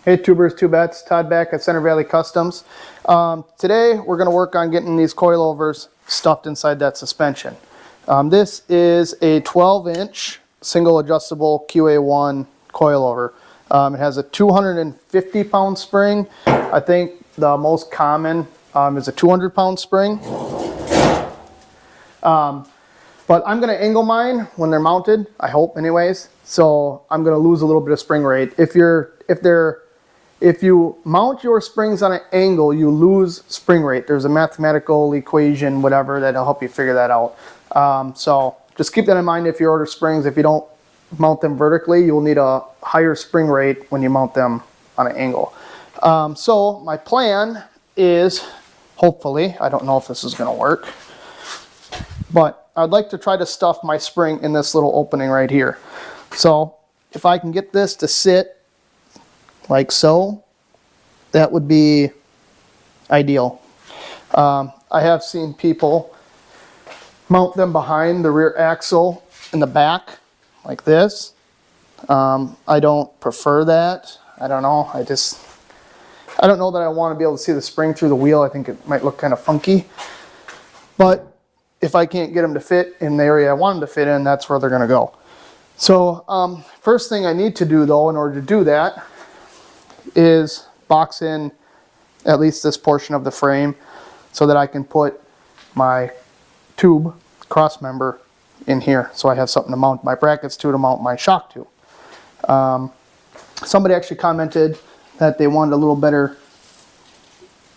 Hey tubers, tubettes, Todd back at Center Valley Customs. Today we're going to work on getting these coilovers stuffed inside that suspension. This is a 12-inch single adjustable QA1 coilover. It has a 250-pound spring. I think the most common is a 200-pound spring. But I'm going to angle mine when they're mounted, I hope anyways. So I'm going to lose a little bit of spring rate. If you mount your springs on an angle, you lose spring rate. There's a mathematical equation, whatever, that'll help you figure that out. So just keep that in mind if you order springs. If you don't mount them vertically, you'll need a higher spring rate when you mount them on an angle. So my plan is, hopefully, I don't know if this is going to work, but I'd like to try to stuff my spring in this little opening right here. So if I can get this to sit like so, that would be ideal. I have seen people mount them behind the rear axle in the back like this. I don't prefer that. I don't know. I don't know that I want to be able to see the spring through the wheel. I think it might look kind of funky. But if I can't get them to fit in the area I want them to fit in, that's where they're going to go. So first thing I need to do though in order to do that is box in at least this portion of the frame so that I can put my tube cross member in here, so I have something to mount my brackets to mount my shock to. Somebody actually commented that they wanted a little better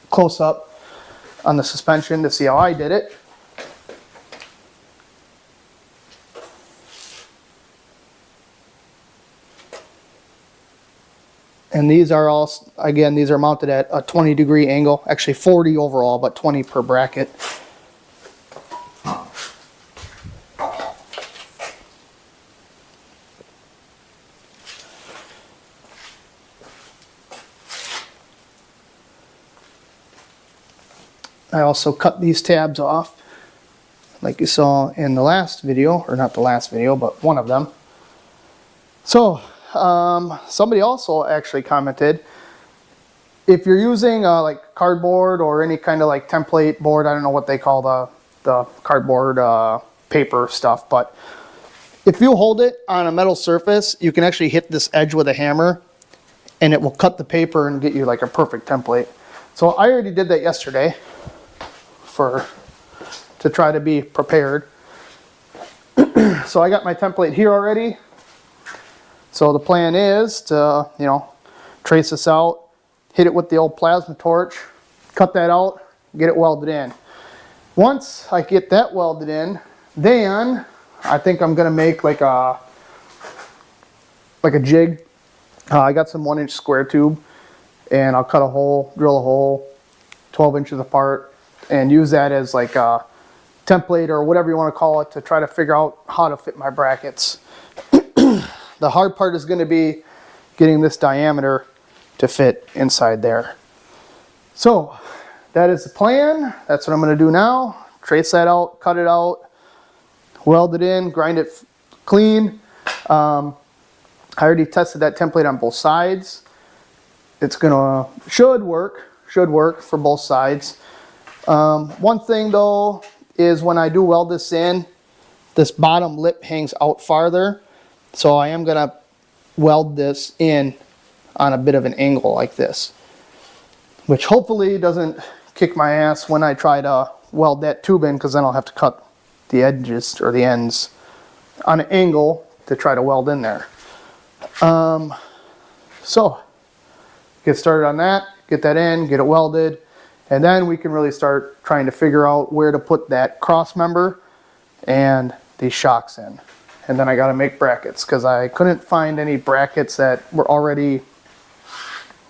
close-up on the suspension to see how I did it. And these are all, again, these are mounted at a 20-degree angle, actually 40 overall, but 20 per bracket. I also cut these tabs off, like you saw in the last video, or not the last video, but one of them. So, somebody also actually commented, if you're using like cardboard or any kind of like template board, I don't know what they call the cardboard paper stuff, but if you hold it on a metal surface, you can actually hit this edge with a hammer and it will cut the paper and get you like a perfect template. So I already did that yesterday to try to be prepared. So I got my template here already. So the plan is to, trace this out, hit it with the old plasma torch, cut that out, get it welded in. Once I get that welded in, then I think I'm gonna make like a jig. I got some 1-inch square tube, and I'll cut a hole, drill a hole 12 inches apart, and use that as like a template or whatever you want to call it to try to figure out how to fit my brackets. The hard part is going to be getting this diameter to fit inside there. So that is the plan. That's what I'm going to do now. Trace that out, cut it out, weld it in, grind it clean. I already tested that template on both sides. It's should work for both sides. One thing though is when I do weld this in, this bottom lip hangs out farther. So I am going to weld this in on a bit of an angle like this, which hopefully doesn't kick my ass when I try to weld that tube in, because then I'll have to cut the edges or the ends on an angle to try to weld in there. So get started on that, get that in, get it welded, and then we can really start trying to figure out where to put that cross member and these shocks in. And then I got to make brackets because I couldn't find any brackets that were already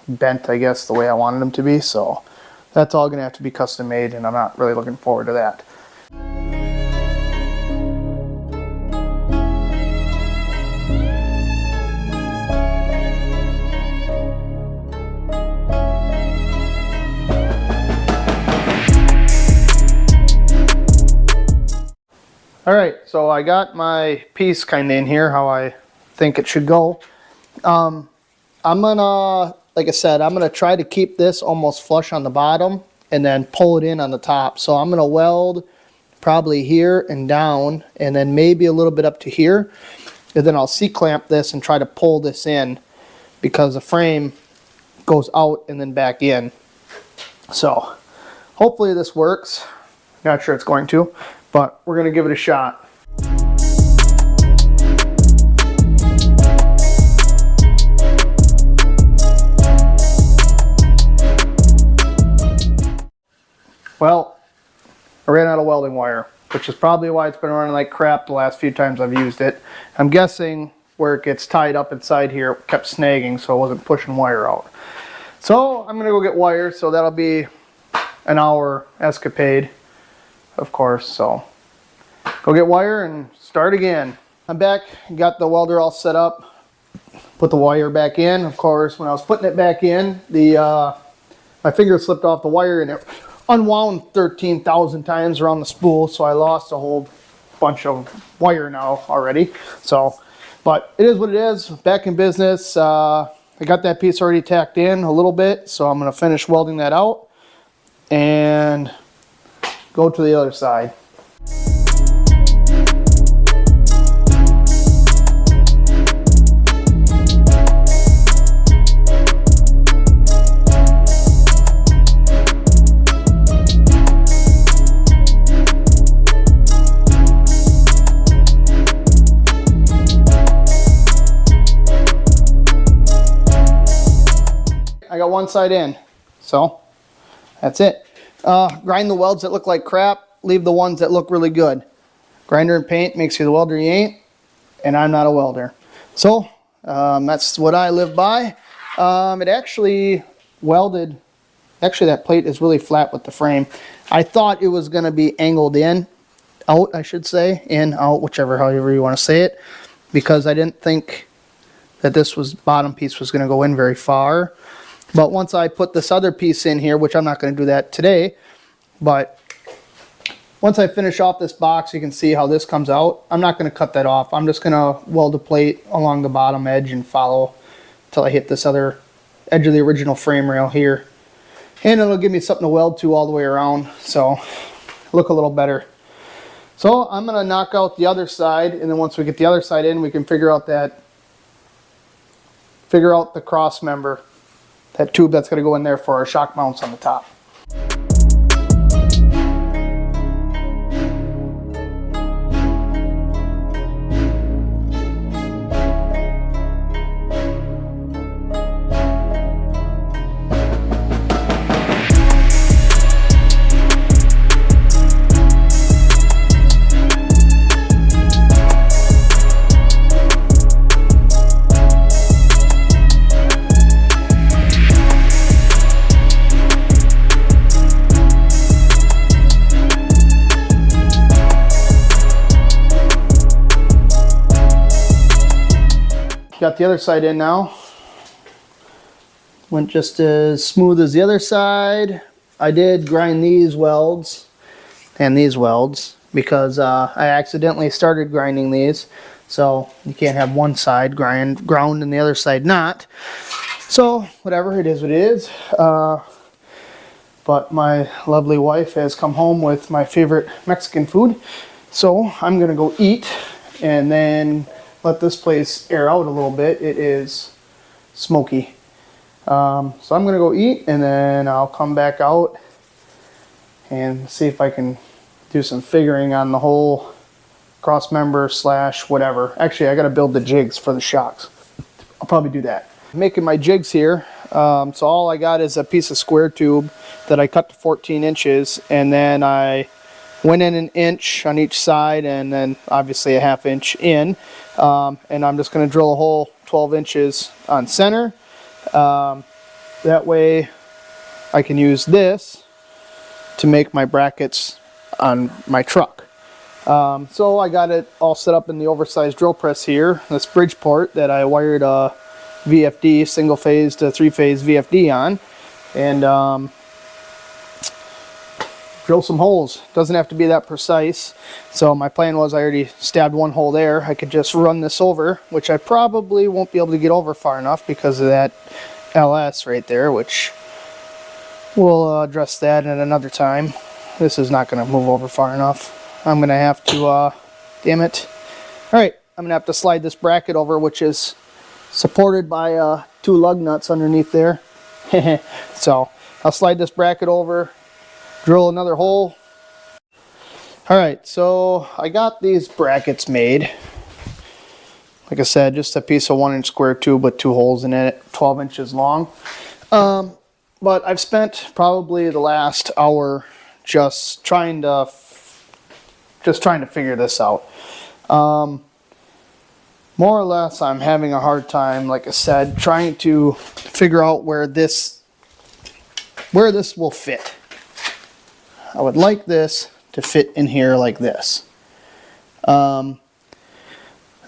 bent, I guess, the way I wanted them to be. So that's all going to have to be custom made, and I'm not really looking forward to that. Alright, so I got my piece kind of in here, how I think it should go. I'm gonna like I said, I'm going to try to keep this almost flush on the bottom and then pull it in on the top. So I'm going to weld probably here and down, and then maybe a little bit up to here. And then I'll C-clamp this and try to pull this in, because the frame goes out and then back in. So hopefully this works. Not sure it's going to, but we're going to give it a shot. Well, I ran out of welding wire, which is probably why it's been running like crap the last few times I've used it. I'm guessing where it gets tied up inside here, it kept snagging, so it wasn't pushing wire out. So I'm gonna go get wire, so that'll be an hour escapade, of course. So go get wire and start again. I'm back, got the welder all set up, put the wire back in. Of course, when I was putting it back in, my finger slipped off the wire and it unwound 13,000 times around the spool, so I lost a whole bunch of wire now already. So, but it is what it is. Back in business. I got that piece already tacked in a little bit, so I'm going to finish welding that out and go to the other side. I got one side in, so that's it. Grind the welds that look like crap, leave the ones that look really good. Grinder and paint makes you the welder you ain't, and I'm not a welder. So that's what I live by. It actually welded, actually that plate is really flat with the frame. I thought it was going to be angled in, out I should say, in, out, however you want to say it, because I didn't think that this bottom piece was going to go in very far. But once I put this other piece in here, which I'm not going to do that today, but once I finish off this box, you can see how this comes out. I'm not going to cut that off. I'm just going to weld a plate along the bottom edge and follow until I hit this other edge of the original frame rail here. And it'll give me something to weld to all the way around, so look a little better. So I'm going to knock out the other side, and then once we get the other side in, we can figure out the cross member. That tube that's going to go in there for our shock mounts on the top. Got the other side in now. Went just as smooth as the other side. I did grind these welds and these welds because I accidentally started grinding these. So you can't have one side ground and the other side not. So whatever, it is what it is. But my lovely wife has come home with my favorite Mexican food. So I'm gonna go eat and then let this place air out a little bit. It is smoky. So I'm gonna go eat and then I'll come back out and see if I can do some figuring on the whole cross member slash whatever. Actually, I gotta build the jigs for the shocks. I'll probably do that. I'm making my jigs here. So all I got is a piece of square tube that I cut to 14 inches, and then I went in 1 inch on each side and then obviously a 1/2 inch in. And I'm just going to drill a hole 12 inches on center. That way I can use this to make my brackets on my truck. So I got it all set up in the oversized drill press here, this Bridgeport that I wired a VFD, single phase to 3-phase VFD on, and drill some holes. Doesn't have to be that precise. So my plan was, I already stabbed one hole there. I could just run this over, which I probably won't be able to get over far enough because of that LS right there, which we'll address that at another time. This is not going to move over far enough. I'm going to have to, damn it. Alright, I'm going to have to slide this bracket over, which is supported by 2 lug nuts underneath there. So I'll slide this bracket over, drill another hole. Alright, so I got these brackets made. Like I said, just a piece of 1-inch square tube with 2 holes in it, 12 inches long. But I've spent probably the last hour just trying to figure this out. More or less, I'm having a hard time, like I said, trying to figure out where this will fit. I would like this to fit in here like this. The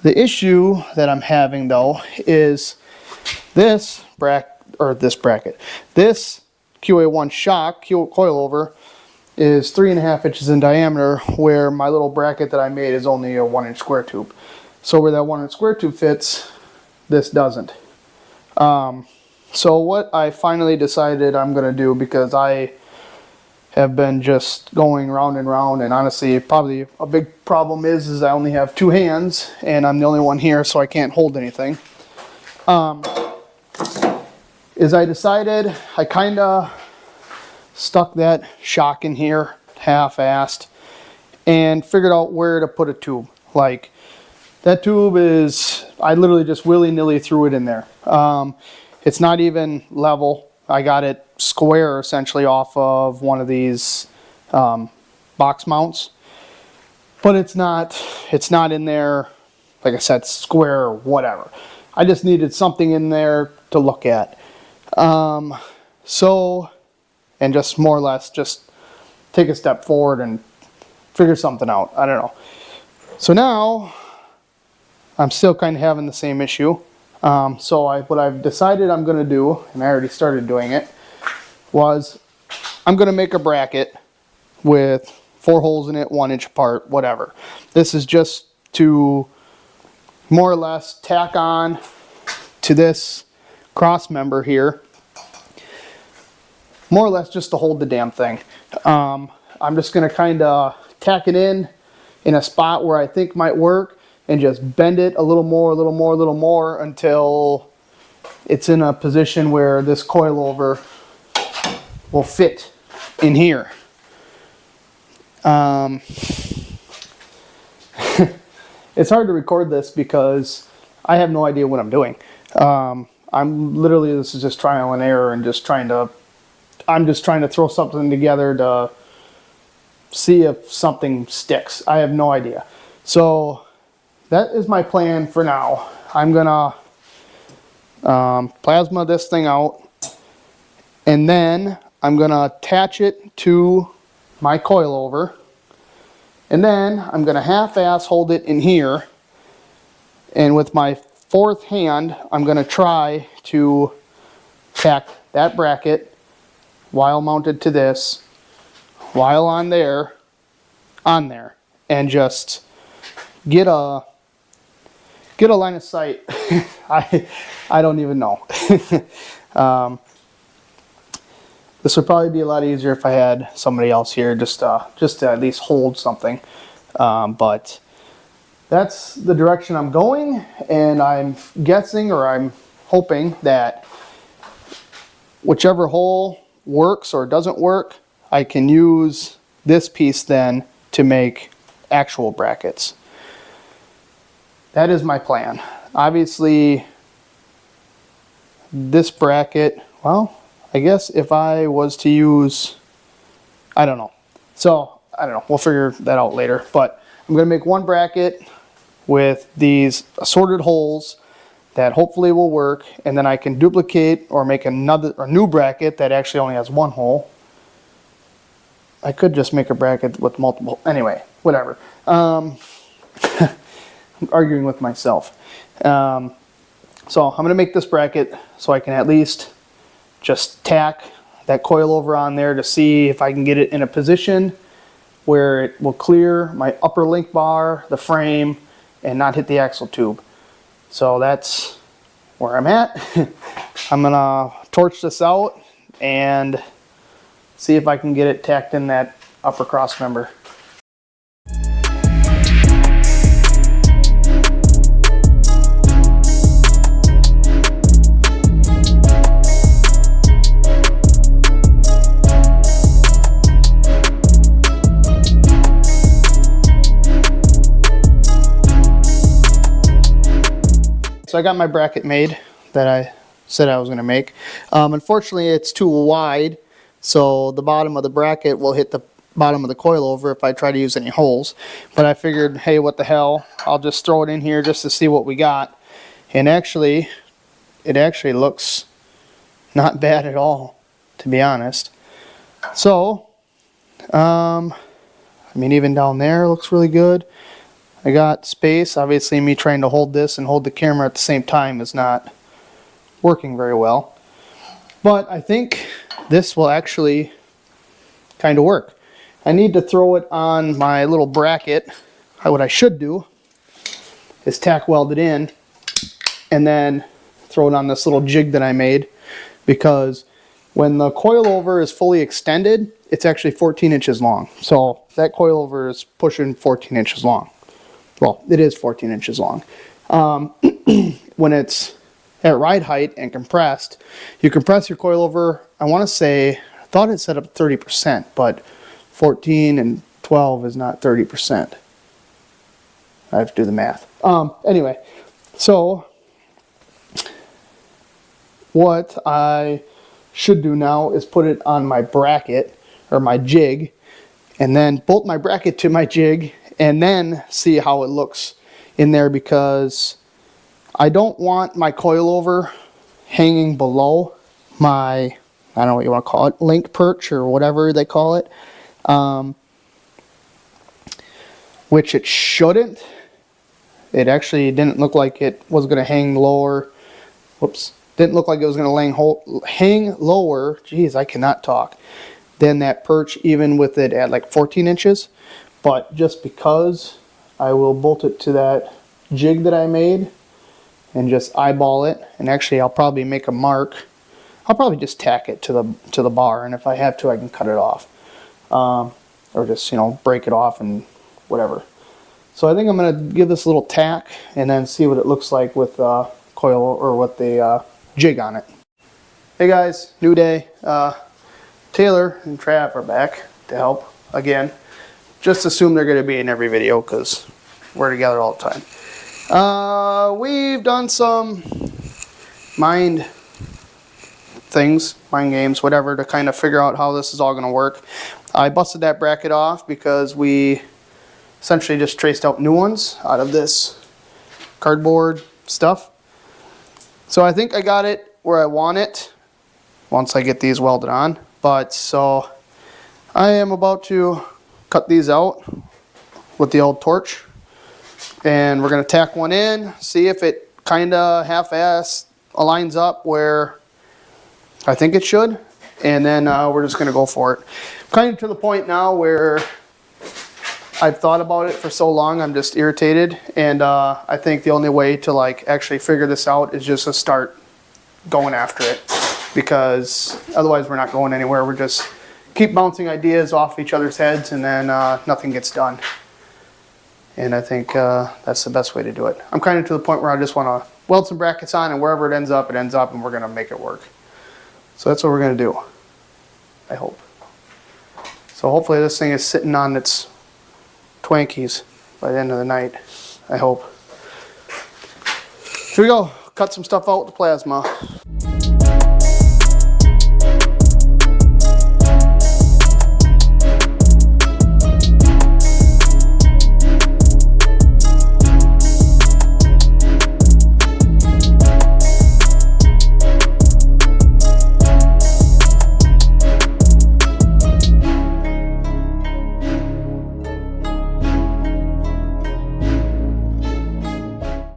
issue that I'm having though is this bracket. This QA1 shock coilover is 3.5 inches in diameter, where my little bracket that I made is only a 1-inch square tube. So where that 1-inch square tube fits, this doesn't. So what I finally decided I'm going to do, because I have been just going round and round, and honestly probably a big problem is I only have 2 hands and I'm the only one here, so I can't hold anything. Is I decided I kind of stuck that shock in here half-assed and figured out where to put a tube. Like, that tube is, I literally just willy-nilly threw it in there. It's not even level. I got it square essentially off of one of these box mounts, but it's not in there, like I said, square or whatever. I just needed something in there to look at. So, and just more or less just take a step forward and figure something out. I don't know. So now I'm still kind of having the same issue. So what I've decided I'm going to do, and I already started doing it, was I'm going to make a bracket with 4 holes in it, 1 inch apart, whatever. This is just to more or less tack on to this cross member here. More or less just to hold the damn thing. I'm just going to kind of tack it in a spot where I think might work, and just bend it a little more until it's in a position where this coilover will fit in here. It's hard to record this because I have no idea what I'm doing. I'm literally, this is just trial and error, and I'm just trying to throw something together to see if something sticks. I have no idea. So that is my plan for now. I'm gonna plasma this thing out, and then I'm gonna attach it to my coilover, and then I'm gonna half-ass hold it in here, and with my 4th hand I'm gonna try to tack that bracket while mounted to this, while on there, and just get a line of sight. I don't even know. This would probably be a lot easier if I had somebody else here just to at least hold something. But that's the direction I'm going, and I'm guessing, or I'm hoping, that whichever hole works or doesn't work, I can use this piece then to make actual brackets. That is my plan. Obviously, this bracket, well, I guess if I was to use, I don't know. So, I don't know. We'll figure that out later. But I'm going to make one bracket with these assorted holes that hopefully will work. And then I can duplicate or make a new bracket that actually only has 1 hole. I could just make a bracket with multiple. Anyway, whatever. I'm arguing with myself. So I'm going to make this bracket so I can at least just tack that coilover on there to see if I can get it in a position where it will clear my upper link bar, the frame, and not hit the axle tube. So that's where I'm at. I'm gonna torch this out and see if I can get it tacked in that upper cross member. So I got my bracket made that I said I was going to make. Unfortunately, it's too wide, so the bottom of the bracket will hit the bottom of the coilover if I try to use any holes. But I figured, hey, what the hell, I'll just throw it in here just to see what we got. And actually, it actually looks not bad at all, to be honest. So, I mean, even down there looks really good. I got space. Obviously, me trying to hold this and hold the camera at the same time is not working very well. But I think this will actually kind of work. I need to throw it on my little bracket. What I should do is tack weld it in and then throw it on this little jig that I made, because when the coilover is fully extended, it's actually 14 inches long. So that coilover is pushing 14 inches long. Well, it is 14 inches long. When it's at ride height and compressed, you compress your coilover, I want to say, I thought it set up 30%, but 14 and 12 is not 30%. I have to do the math. Anyway, so what I should do now is put it on my bracket, or my jig, and then bolt my bracket to my jig, and then see how it looks in there, because I don't want my coilover hanging below my, I don't know what you want to call it, link perch or whatever they call it, which it shouldn't. It actually didn't look like it was going to hang lower. Whoops. Didn't look like it was going to hang lower. Jeez, I cannot talk. Than that perch, even with it at like 14 inches. But just because, I will bolt it to that jig that I made and just eyeball it. And actually, I'll probably make a mark. I'll probably just tack it to the bar, and if I have to, I can cut it off, or just, you know, break it off and whatever. So I think I'm going to give this a little tack and then see what it looks like with coil, or with the jig on it. Hey guys, new day. Taylor and Trav are back to help again. Just assume they're going to be in every video because we're together all the time. We've done some mind games, whatever, to kind of figure out how this is all going to work. I busted that bracket off because we essentially just traced out new ones out of this cardboard stuff. So I think I got it where I want it once I get these welded on. But so I am about to cut these out with the old torch, and we're going to tack one in, see if it kind of half-ass aligns up where I think it should, and then we're just going to go for it. Kind of to the point now where I've thought about it for so long, I'm just irritated, and I think the only way to like actually figure this out is just to start going after it, because otherwise we're not going anywhere. We're just keep bouncing ideas off each other's heads, and then nothing gets done. And I think that's the best way to do it. I'm kind of to the point where I just want to weld some brackets on, and wherever it ends up, and we're going to make it work. So that's what we're going to do, I hope. So hopefully this thing is sitting on its Twankies by the end of the night, I hope. Here we go. Cut some stuff out with the plasma.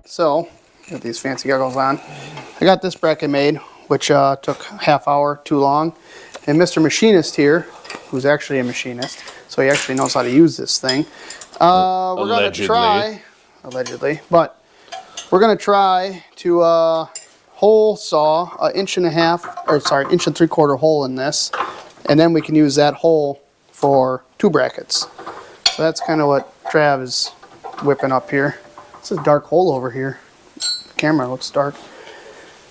So, got these fancy goggles on. I got this bracket made, which took half hour too long. And Mr. Machinist here, who's actually a machinist, so he actually knows how to use this thing. We're going to try, allegedly, but we're going to try to hole saw, an 1.5 or sorry, 1.75 hole in this, and then we can use that hole for 2 brackets. So that's kind of what Trav is whipping up here. It's a dark hole over here. The camera looks dark.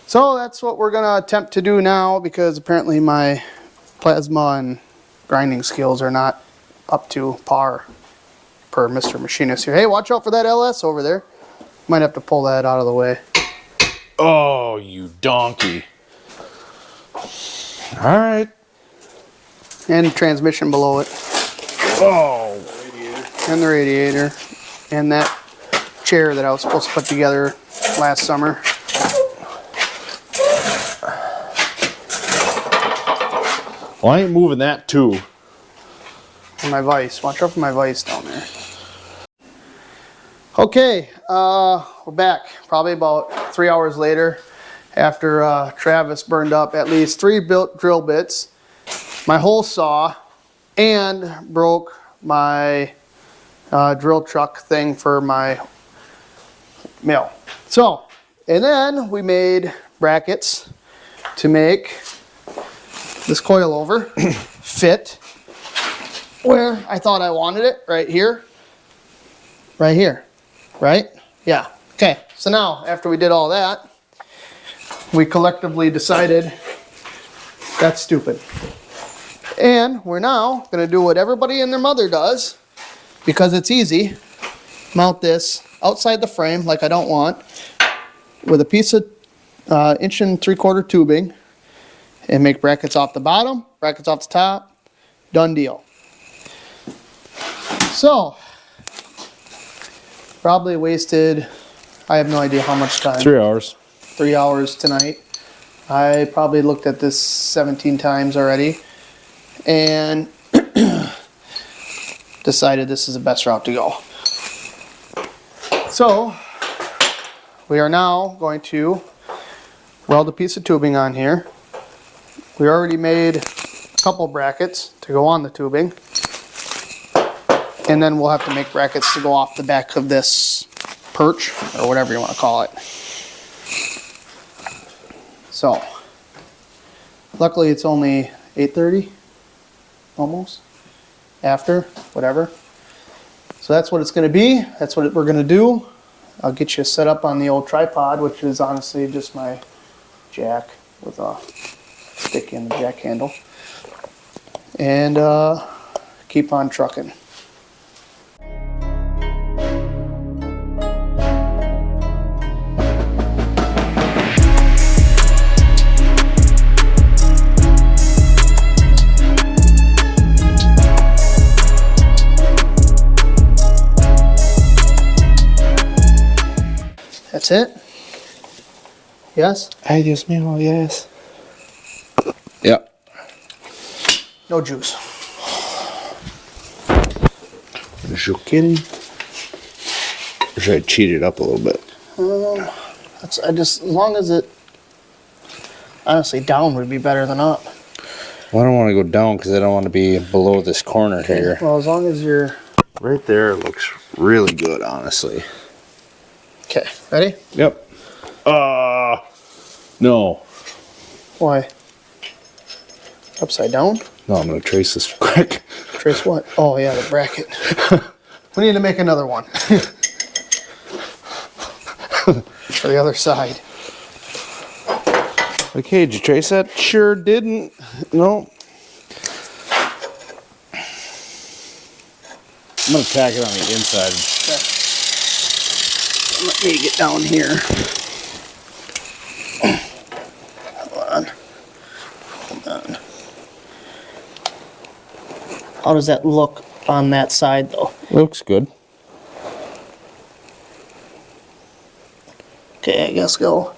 So that's what we're gonna attempt to do now, because apparently my plasma and grinding skills are not up to par per Mr. Machinist here. Hey, watch out for that LS over there. Might have to pull that out of the way. Oh, you donkey. All right. And transmission below it. Oh. And the radiator. And that chair that I was supposed to put together last summer. Well, I ain't moving that too. And my vise. Watch out for my vise down there. Okay, we're back. Probably about 3 hours later, after Travis burned up at least 3 drill bits, my hole saw, and broke my drill truck thing for my mill. So, and then we made brackets to make this coilover fit where I thought I wanted it, right here, right? Yeah, okay. So now, after we did all that, we collectively decided that's stupid. And we're now gonna do what everybody and their mother does, because it's easy. Mount this outside the frame like I don't want, with a piece of 1.75 tubing, and make brackets off the bottom, brackets off the top, done deal. So, probably wasted, I have no idea how much time. 3 hours. 3 hours tonight. I probably looked at this 17 times already, and decided this is the best route to go. So, we are now going to weld a piece of tubing on here. We already made a couple brackets to go on the tubing. And then we'll have to make brackets to go off the back of this perch, or whatever you want to call it. So, luckily it's only 8:30, almost, after, whatever. So that's what it's going to be. That's what we're going to do. I'll get you set up on the old tripod, which is honestly just my jack with a stick in the jack handle. And keep on trucking. That's it? Yes? Ay, Dios mío, yes. Yep. No juice. Is you kidding? Or should I cheat it up a little bit? I just, as long as it, honestly, down would be better than up. Well, I don't want to go down because I don't want to be below this corner here. Well, as long as you're... Right there looks really good, honestly. Okay, ready? Yep. No. Why? Upside down? No, I'm going to trace this quick. Trace what? Oh, yeah, the bracket. We need to make another one. For the other side. Okay, did you trace that? Sure didn't. No. I'm going to tack it on the inside. Okay. Let me get down here. Hold on. How does that look on that side, though? Looks good. Okay, I guess go.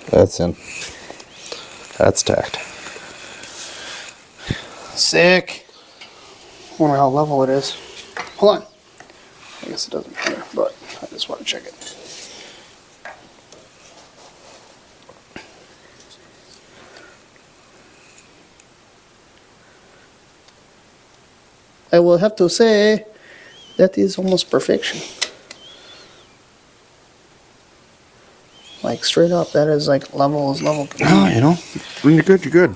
That's in. That's tacked. Sick. Wonder how level it is. Hold on. I guess it doesn't matter, but I just want to check it. I will have to say that is almost perfection. like straight up. That is like level as level can be. Oh, you know, when you're good, you're good.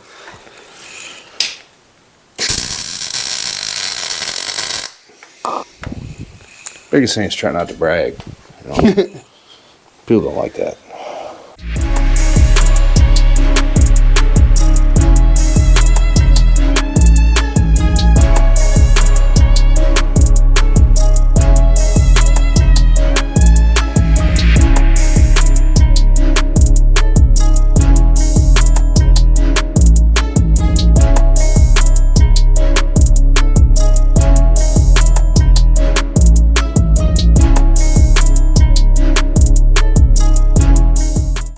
Biggest thing is try not to brag. You know? People don't like that.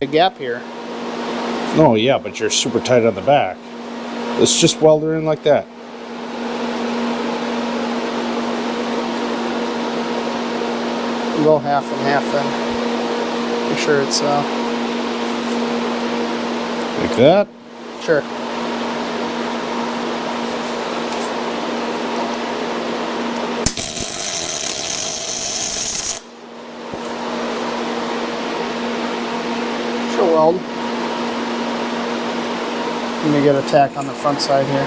A gap here. No, yeah, but you're super tight on the back. Let's just weld her in like that. We'll go half and half then. Make sure it's Like that. sure. Weld. Let me get a tack on the front side here.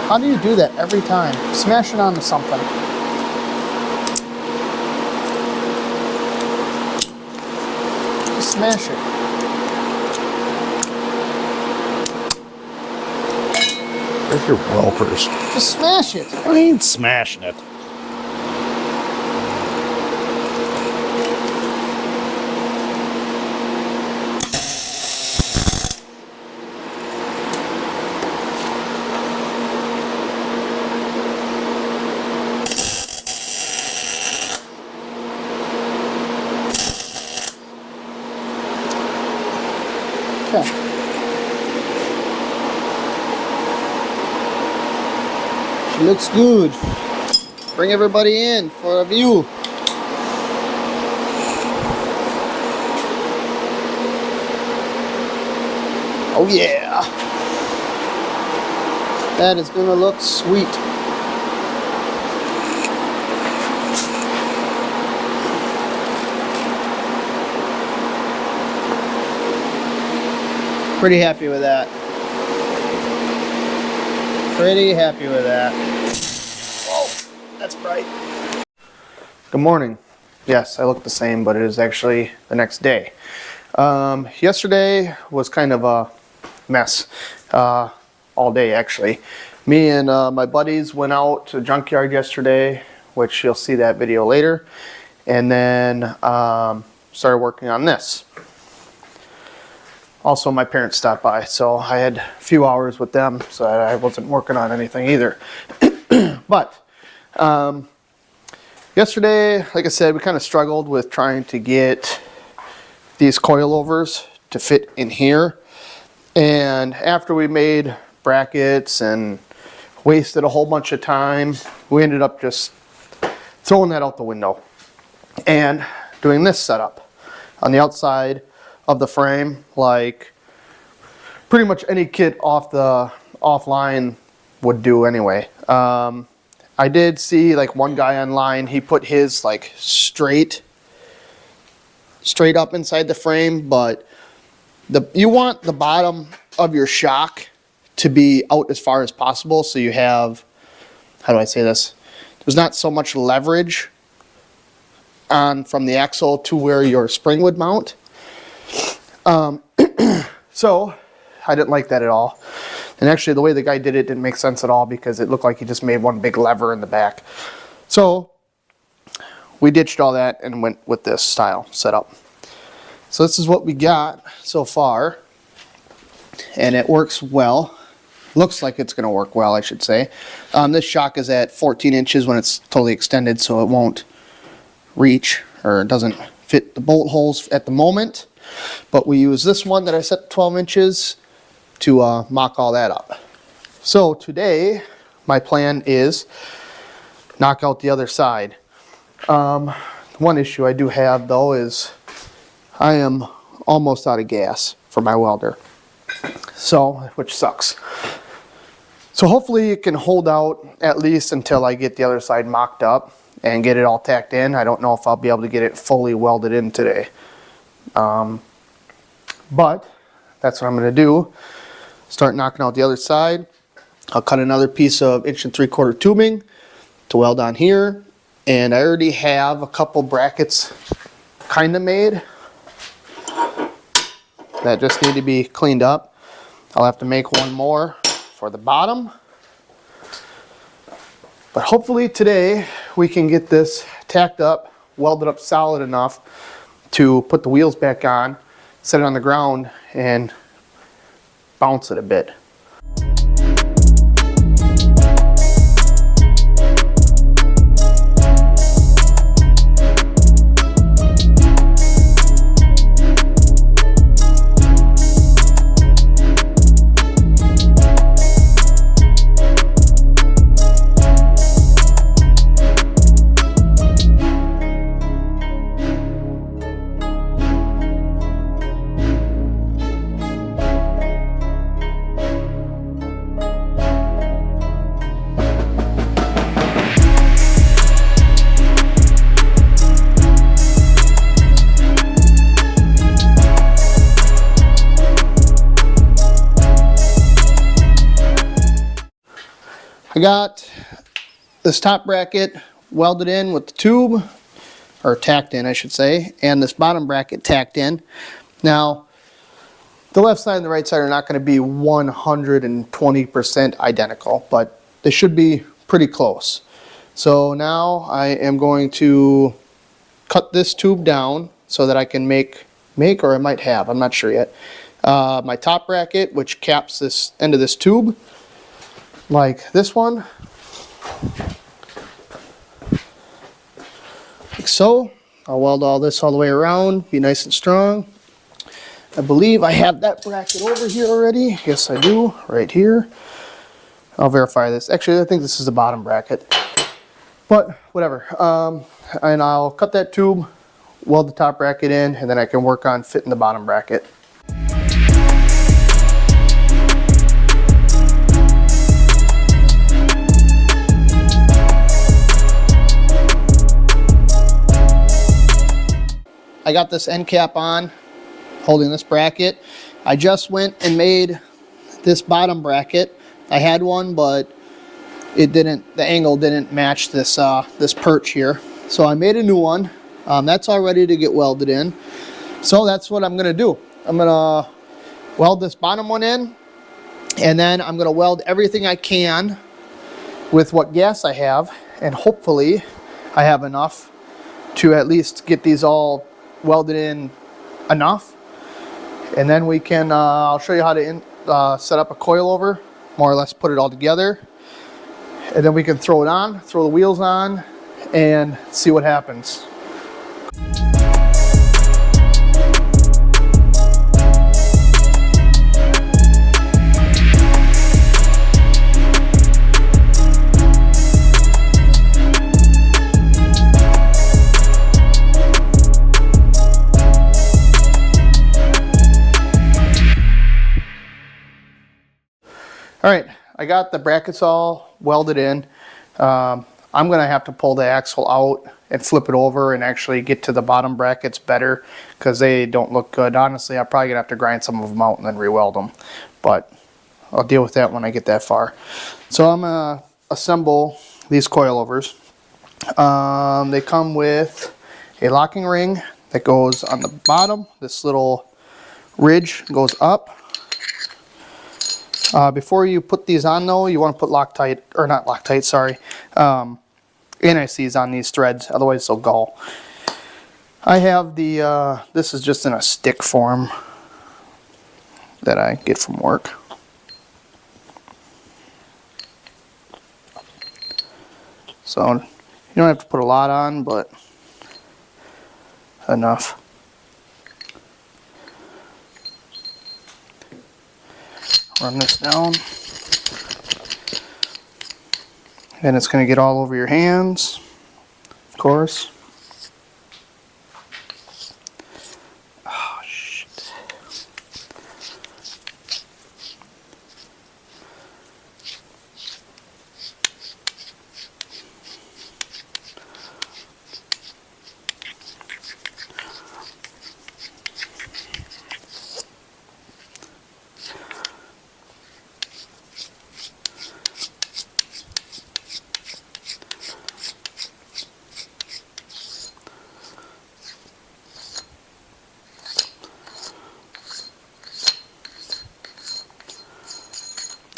How do you do that every time? Smash it onto something. Just smash it. Where's your welpers? Just smash it. I ain't smashing it. Okay. She looks good. Bring everybody in for a view. Oh yeah. That is gonna look sweet. Pretty happy with that. Pretty happy with that. Whoa, that's bright. Good morning. Yes, I look the same, but it is actually the next day. Yesterday was kind of a mess all day, actually. Me and my buddies went out to the junkyard yesterday, which you'll see that video later, and then started working on this. Also, my parents stopped by, so I had a few hours with them, so I wasn't working on anything either. But yesterday, like I said, we kind of struggled with trying to get these coilovers to fit in here. And after we made brackets and wasted a whole bunch of time, we ended up just throwing that out the window and doing this setup on the outside of the frame, like pretty much any kit offline would do anyway. I did see like one guy online, he put his like straight up inside the frame, but you want the bottom of your shock to be out as far as possible, so you have, how do I say this? There's not so much leverage on from the axle to where your spring would mount. So I didn't like that at all. And actually the way the guy did it didn't make sense at all, because it looked like he just made one big lever in the back. So we ditched all that and went with this style setup. So this is what we got so far, and it works well. Looks like it's going to work well, I should say. This shock is at 14 inches when it's totally extended, so it won't reach, or it doesn't fit the bolt holes at the moment. But we use this one that I set 12 inches to mock all that up. So today, my plan is knock out the other side. One issue I do have though is I am almost out of gas for my welder, so which sucks. So hopefully it can hold out at least until I get the other side mocked up. and get it all tacked in. I don't know if I'll be able to get it fully welded in today. But that's what I'm going to do. Start knocking out the other side. I'll cut another piece of 1 3/4 tubing to weld on here. And I already have a couple brackets kind of made that just need to be cleaned up. I'll have to make one more for the bottom. But hopefully today we can get this tacked up, welded up solid enough to put the wheels back on, set it on the ground, and bounce it a bit. I got this top bracket welded in with the tube, or tacked in I should say, and this bottom bracket tacked in. Now, the left side and the right side are not going to be 120% identical, but they should be pretty close. So now I am going to cut this tube down so that I can make, or I might have, I'm not sure yet, my top bracket, which caps this end of this tube, like this one, like so. I'll weld all this all the way around, be nice and strong. I believe I have that bracket over here already. Yes, I do, right here. I'll verify this. Actually, I think this is the bottom bracket, but whatever. And I'll cut that tube, weld the top bracket in, and then I can work on fitting the bottom bracket. I got this end cap on, holding this bracket. I just went and made this bottom bracket. I had one, but it didn't, the angle didn't match this this perch here. So I made a new one. That's all ready to get welded in. So that's what I'm gonna do. I'm gonna weld this bottom one in, and then I'm gonna weld everything I can with what gas I have, and hopefully I have enough to at least get these all welded in enough, and then we can I'll show you how to set up a coilover, more or less put it all together, and then we can throw it on, throw the wheels on, and see what happens. All right, I got the brackets all welded in. I'm gonna have to pull the axle out and flip it over and actually get to the bottom brackets better, because they don't look good. Honestly, I'm probably gonna have to grind some of them out and then re-weld them, but I'll deal with that when I get that far. So I'm gonna assemble these coilovers. They come with a locking ring that goes on the bottom. This little ridge goes up. Before you put these on though, you want to put Loctite, or not Loctite, sorry, anti-seize on these threads, otherwise they'll gall. I have the, this is just in a stick form that I get from work. So you don't have to put a lot on, but enough. Run this down, and it's going to get all over your hands, of course. Oh, shit.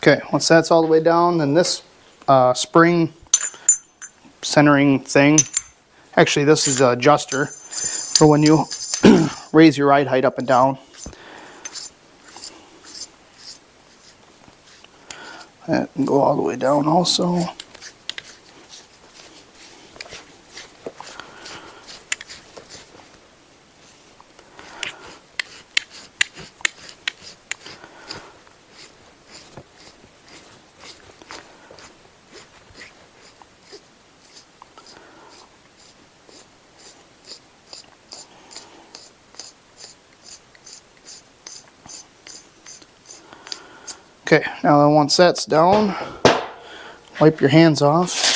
Okay, once that's all the way down, then this spring centering thing, actually this is an adjuster for when you raise your ride height up and down. That can go all the way down also. Okay, now that once that's down, wipe your hands off.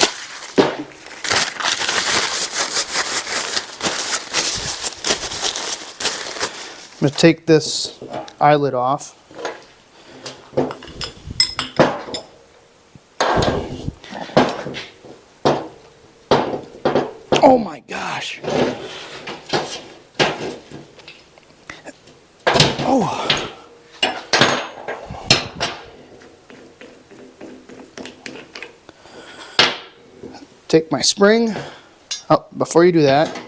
I'm going to take this eyelet off. Oh my gosh. Oh. Take my spring. Oh, before you do that,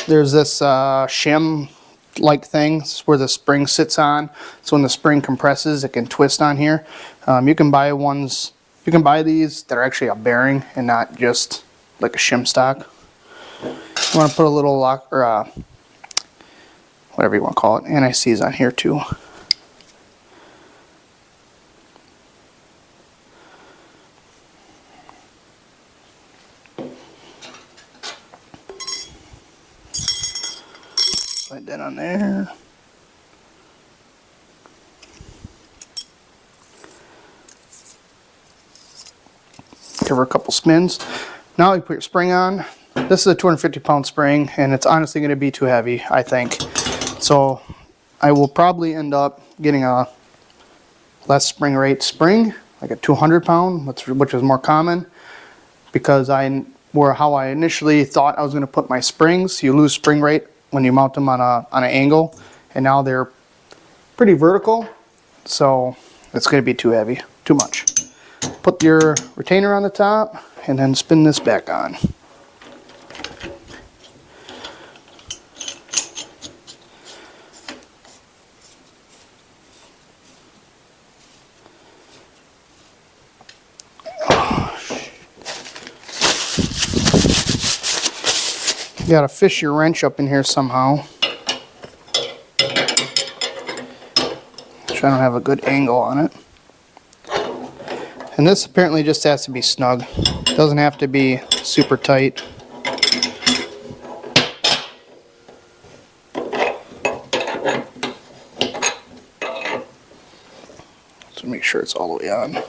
there's this shim like thing. This is where the spring sits on. So when the spring compresses, it can twist on here. You can buy ones. You can buy these that are actually a bearing and not just like a shim stock. You want to put a little lock or whatever you want to call it, anti-seize on here too. Slide that on there. Give her a couple spins. Now you put your spring on. This is a 250-pound spring, and it's honestly going to be too heavy, I think. So I will probably end up getting a less spring rate spring, like a 200-pound, which is more common, because how I initially thought I was going to put my springs. You lose spring rate when you mount them on an angle, and now they're pretty vertical, so it's going to be too heavy, too much. Put your retainer on the top, and then spin this back on. You gotta fish your wrench up in here somehow, which I don't have a good angle on it. And this apparently just has to be snug. It doesn't have to be super tight. So make sure it's all the way on.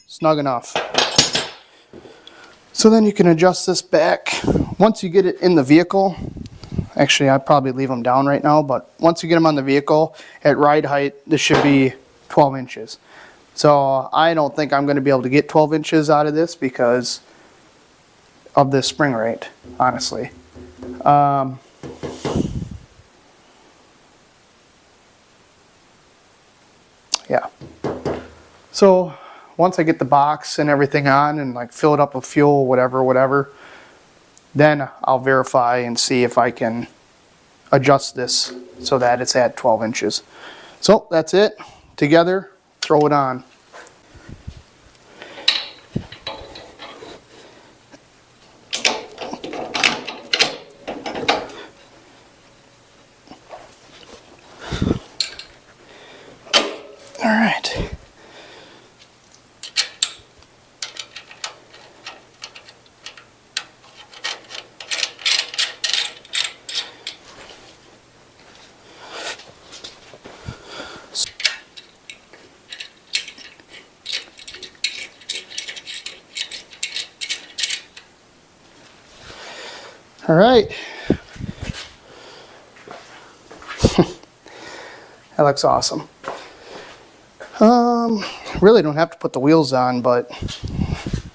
Snug enough. So then you can adjust this back. Once you get it in the vehicle, actually I'd probably leave them down right now, but once you get them on the vehicle, at ride height, this should be 12 inches. So I don't think I'm going to be able to get 12 inches out of this because of this spring rate, honestly. Yeah. So once I get the box and everything on and like fill it up with fuel, whatever, then I'll verify and see if I can adjust this so that it's at 12 inches. So that's it. Together, throw it on. All right. All right. That looks awesome. Really don't have to put the wheels on, but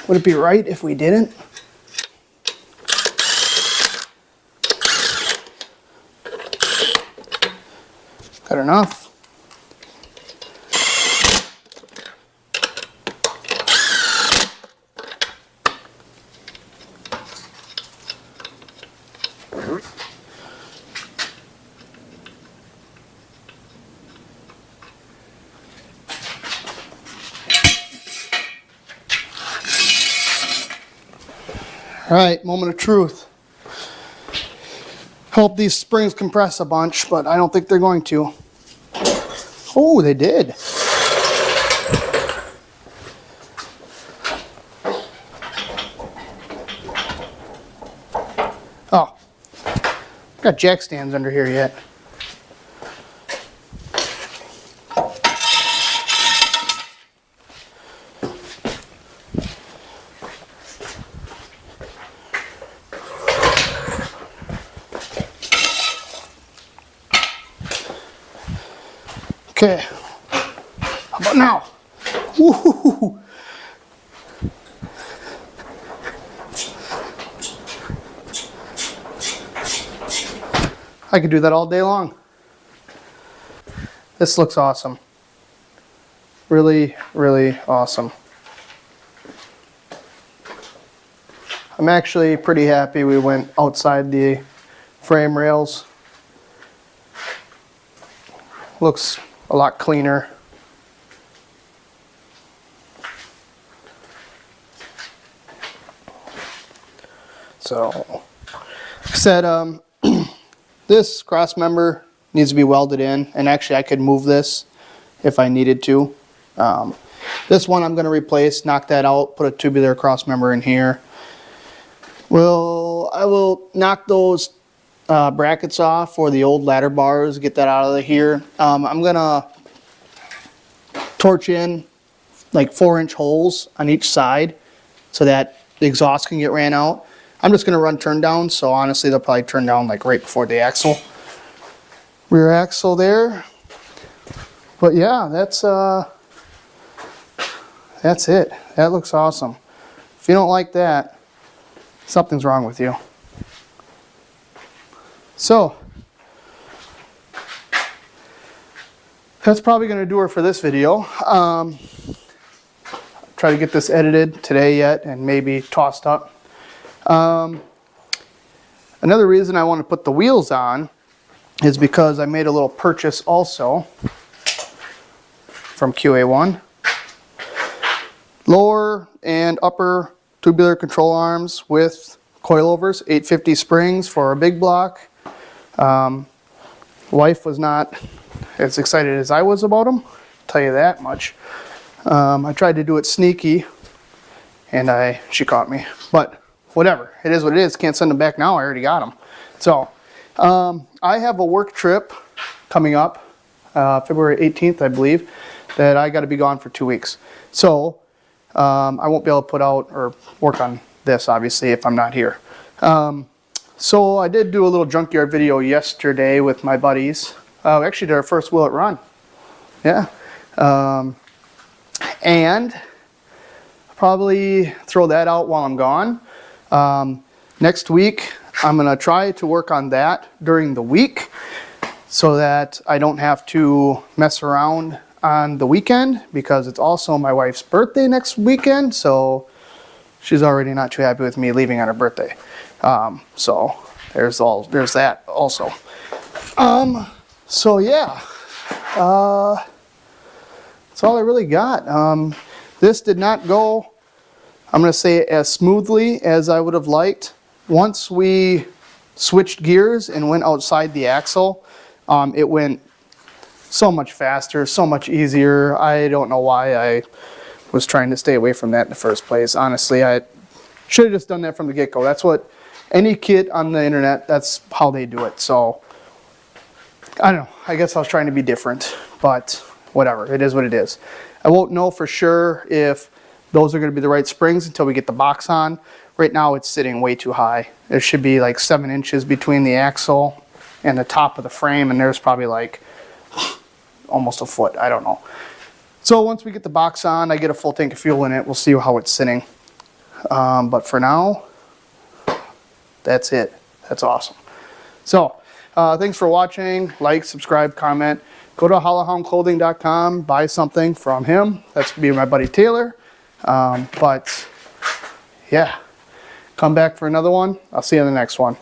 would it be right if we didn't? Good enough. All right, moment of truth. Hope these springs compress a bunch, but I don't think they're going to. Oh, they did. Oh, got jack stands under here yet. Okay, how about now? Woo-hoo-hoo. I could do that all day long. This looks awesome. Really, really awesome. I'm actually pretty happy we went outside the frame rails. Looks a lot cleaner. So, like I said, this cross member needs to be welded in, and actually I could move this if I needed to. This one I'm going to replace, knock that out, put a tubular cross member in here. I will knock those brackets off for the old ladder bars, get that out of here. I'm gonna torch in like 4-inch holes on each side so that the exhaust can get ran out. I'm just gonna run turn down, so honestly they'll probably turn down like right before the axle. Rear axle there. But yeah, that's it. That looks awesome. If you don't like that, something's wrong with you. So, that's probably going to do it for this video. Try to get this edited today yet and maybe tossed up. Another reason I want to put the wheels on is because I made a little purchase also from QA1. Lower and upper tubular control arms with coilovers, 850 springs for a big block. Wife was not as excited as I was about them, I'll tell you that much. I tried to do it sneaky and she caught me, but whatever, it is what it is. Can't send them back now, I already got them. So I have a work trip coming up February 18th I believe, that I got to be gone for 2 weeks. So I won't be able to put out or work on this obviously if I'm not here. So I did do a little junkyard video yesterday with my buddies. Actually did our first Will It Run. Yeah. And probably throw that out while I'm gone. Next week I'm going to try to work on that during the week so that I don't have to mess around on the weekend, because it's also my wife's birthday next weekend, so she's already not too happy with me leaving on her birthday. So there's that also. So yeah, that's all I really got. This did not go, I'm going to say, as smoothly as I would have liked. Once we switched gears and went outside the axle, it went so much faster, so much easier. I don't know why I was trying to stay away from that in the first place. Honestly, I should have just done that from the get-go. That's what any kit on the internet, that's how they do it. So, I don't know. I guess I was trying to be different, but whatever. It is what it is. I won't know for sure if those are going to be the right springs until we get the box on. Right now it's sitting way too high. There should be like 7 inches between the axle and the top of the frame, and there's probably like almost a foot. I don't know. So once we get the box on, I get a full tank of fuel in it. We'll see how it's sitting. But for now, that's it. That's awesome. So thanks for watching. Like, subscribe, comment. Go to hollowhoundclothing.com, buy something from him. That's going to be my buddy Taylor. But yeah, come back for another one. I'll see you in the next one.